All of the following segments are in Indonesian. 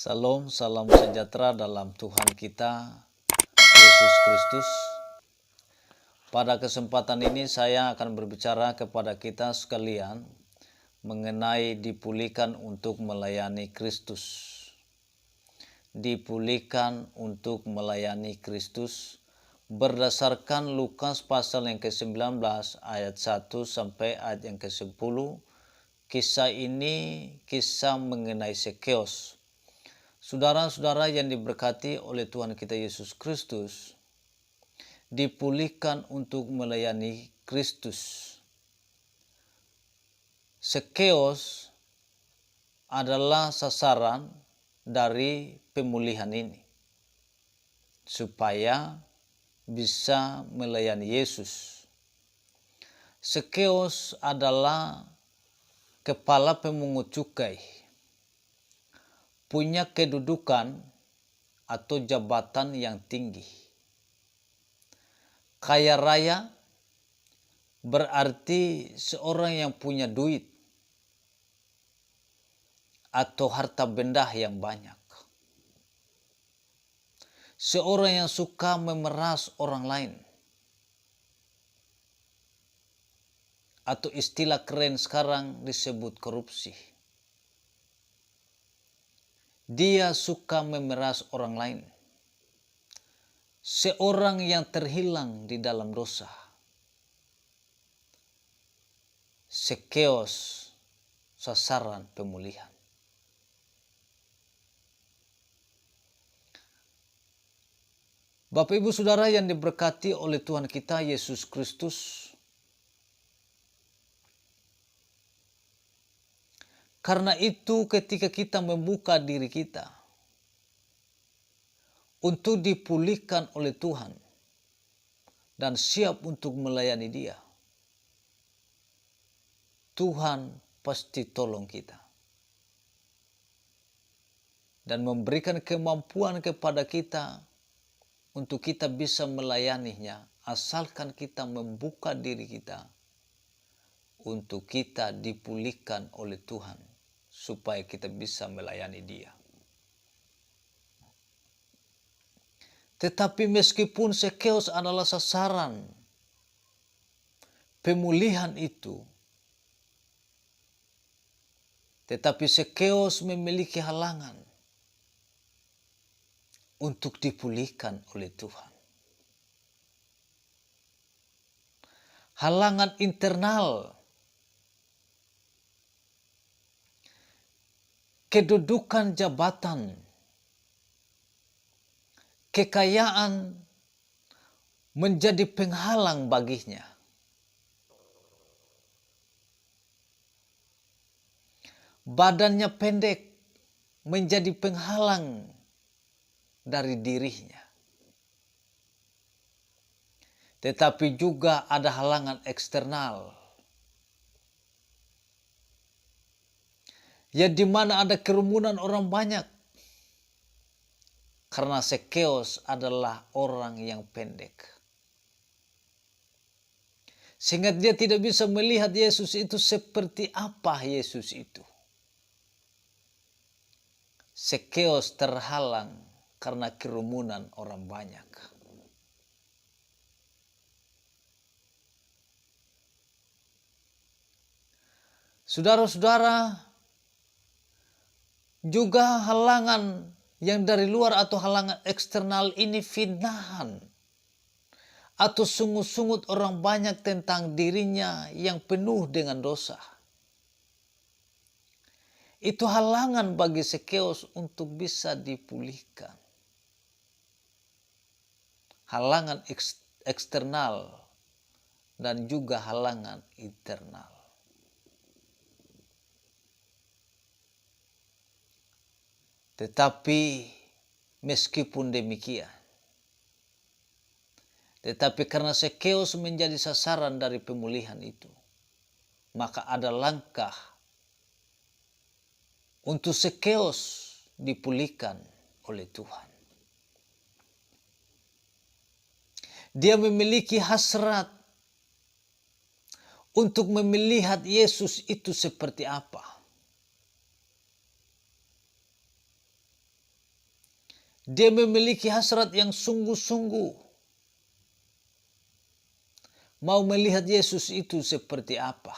Salam, salam sejahtera dalam Tuhan kita, Yesus Kristus. Pada kesempatan ini saya akan berbicara kepada kita sekalian mengenai dipulihkan untuk melayani Kristus. Dipulihkan untuk melayani Kristus berdasarkan Lukas pasal yang ke-19 ayat 1 sampai ayat yang ke-10. Kisah ini kisah mengenai Zakeus. Saudara-saudara yang diberkati oleh Tuhan kita Yesus Kristus, dipulihkan untuk melayani Kristus. Zakeus adalah sasaran dari pemulihan ini, supaya bisa melayani Yesus. Zakeus adalah kepala pemungut cukai, punya kedudukan atau jabatan yang tinggi. Kaya raya berarti seorang yang punya duit atau harta benda yang banyak. Seorang yang suka memeras orang lain, atau istilah keren sekarang disebut korupsi. Dia suka memeras orang lain. Seorang yang terhilang di dalam dosa. Zakeus sasaran pemulihan. Bapak Ibu Saudara yang diberkati oleh Tuhan kita Yesus Kristus, karena itu ketika kita membuka diri kita untuk dipulihkan oleh Tuhan dan siap untuk melayani Dia, Tuhan pasti tolong kita dan memberikan kemampuan kepada kita untuk kita bisa melayaninya, asalkan kita membuka diri kita untuk kita dipulihkan oleh Tuhan, supaya kita bisa melayani Dia. Tetapi meskipun Zakeus adalah sasaran pemulihan itu, tetapi Zakeus memiliki halangan untuk dipulihkan oleh Tuhan. Halangan internal, kedudukan jabatan, kekayaan menjadi penghalang baginya. Badannya pendek menjadi penghalang dari dirinya. Tetapi juga ada halangan eksternal, ya di mana ada kerumunan orang banyak. Karena Zakeus adalah orang yang pendek, sehingga dia tidak bisa melihat Yesus itu seperti apa Yesus itu. Zakeus terhalang karena kerumunan orang banyak. Saudara-saudara, juga halangan yang dari luar atau halangan eksternal ini fitnahan atau sungut-sungut orang banyak tentang dirinya yang penuh dengan dosa. Itu halangan bagi Zakeus untuk bisa dipulihkan. Halangan eksternal dan juga halangan internal. Tetapi meskipun demikian, tetapi karena Zakeus menjadi sasaran dari pemulihan itu, maka ada langkah untuk Zakeus dipulihkan oleh Tuhan. Dia memiliki hasrat untuk melihat Yesus itu seperti apa. Dia memiliki hasrat yang sungguh-sungguh mau melihat Yesus itu seperti apa.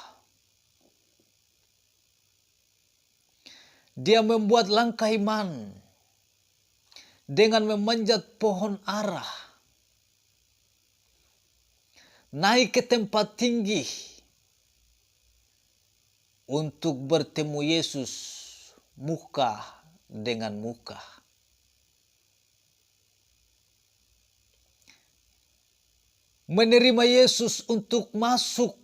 Dia membuat langkah iman dengan memanjat pohon ara, naik ke tempat tinggi untuk bertemu Yesus muka dengan muka. Menerima Yesus untuk masuk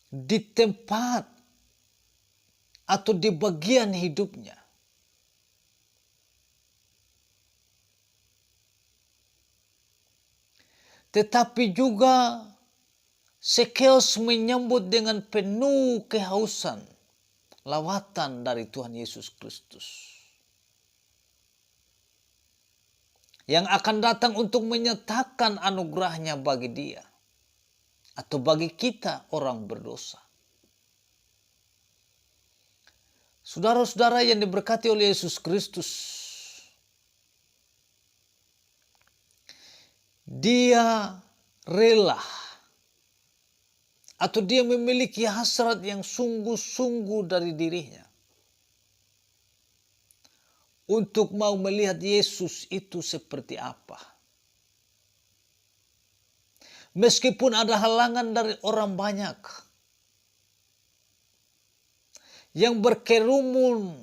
di tempat atau di bagian hidupnya. Tetapi juga Zakheus menyambut dengan penuh kehausan lawatan dari Tuhan Yesus Kristus, yang akan datang untuk menyatakan anugerahnya bagi dia atau bagi kita orang berdosa. Saudara-saudara yang diberkati oleh Yesus Kristus, dia rela atau dia memiliki hasrat yang sungguh-sungguh dari dirinya untuk mau melihat Yesus itu seperti apa. Meskipun ada halangan dari orang banyak yang berkerumun,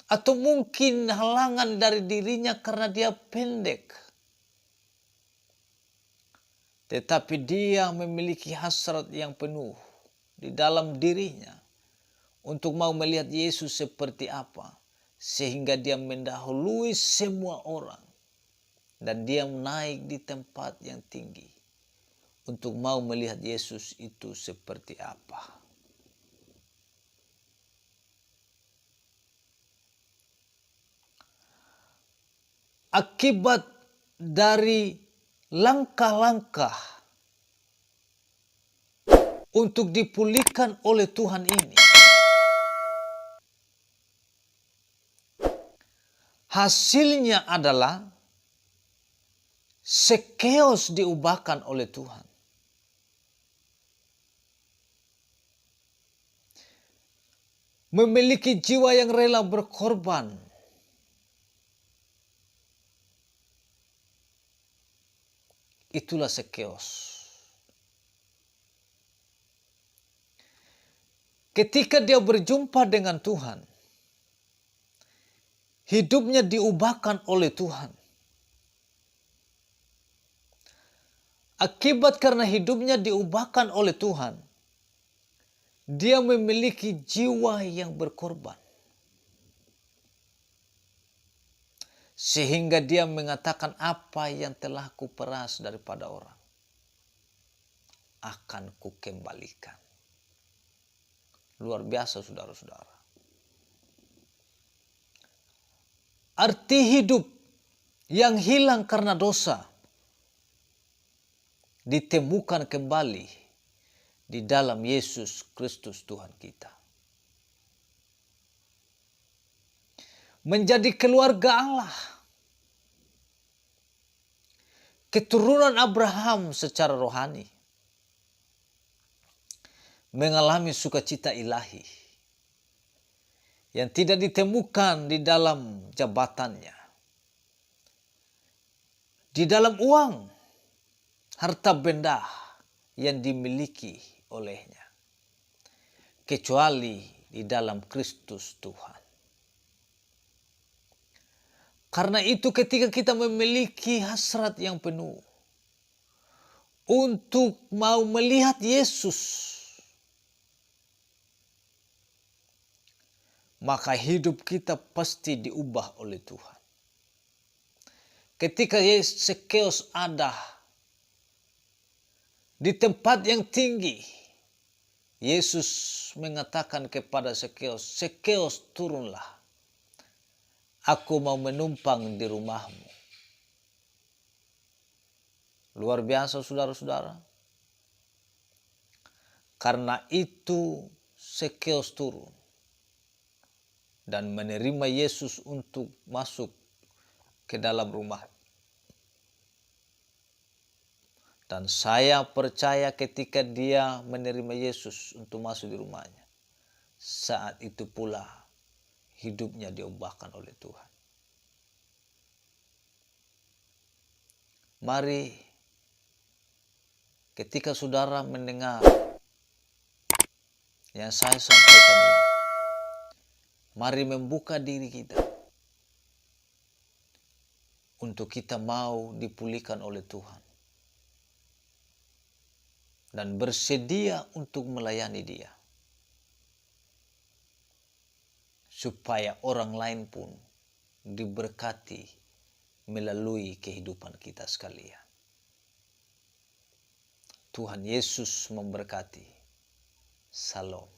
atau mungkin halangan dari dirinya karena dia pendek, tetapi dia memiliki hasrat yang penuh di dalam dirinya untuk mau melihat Yesus seperti apa, sehingga dia mendahului semua orang dan dia naik di tempat yang tinggi untuk mau melihat Yesus itu seperti apa. Akibat dari langkah-langkah untuk dipulihkan oleh Tuhan ini, hasilnya adalah Zakheus diubahkan oleh Tuhan. Memiliki jiwa yang rela berkorban. Itulah Zakheus. Ketika dia berjumpa dengan Tuhan, hidupnya diubahkan oleh Tuhan. Akibat karena hidupnya diubahkan oleh Tuhan, dia memiliki jiwa yang berkorban. Sehingga dia mengatakan, apa yang telah kuperas daripada orang akan kukembalikan. Luar biasa saudara-saudara. Arti hidup yang hilang karena dosa ditemukan kembali di dalam Yesus Kristus Tuhan kita. Menjadi keluarga Allah, keturunan Abraham secara rohani, mengalami sukacita ilahi yang tidak ditemukan di dalam jabatannya, di dalam uang, harta benda yang dimiliki olehnya, kecuali di dalam Kristus Tuhan. Karena itu ketika kita memiliki hasrat yang penuh untuk mau melihat Yesus, maka hidup kita pasti diubah oleh Tuhan. Ketika Zakheus ada di tempat yang tinggi, Yesus mengatakan kepada Zakheus, "Zakheus, turunlah. Aku mau menumpang di rumahmu." Luar biasa saudara-saudara. Karena itu Zakheus turun dan menerima Yesus untuk masuk ke dalam rumah. Dan saya percaya ketika dia menerima Yesus untuk masuk di rumahnya, saat itu pula hidupnya diubahkan oleh Tuhan. Mari ketika saudara mendengar yang saya sampaikan ini, mari membuka diri kita untuk kita mau dipulihkan oleh Tuhan dan bersedia untuk melayani Dia, supaya orang lain pun diberkati melalui kehidupan kita sekalian. Tuhan Yesus memberkati. Salam.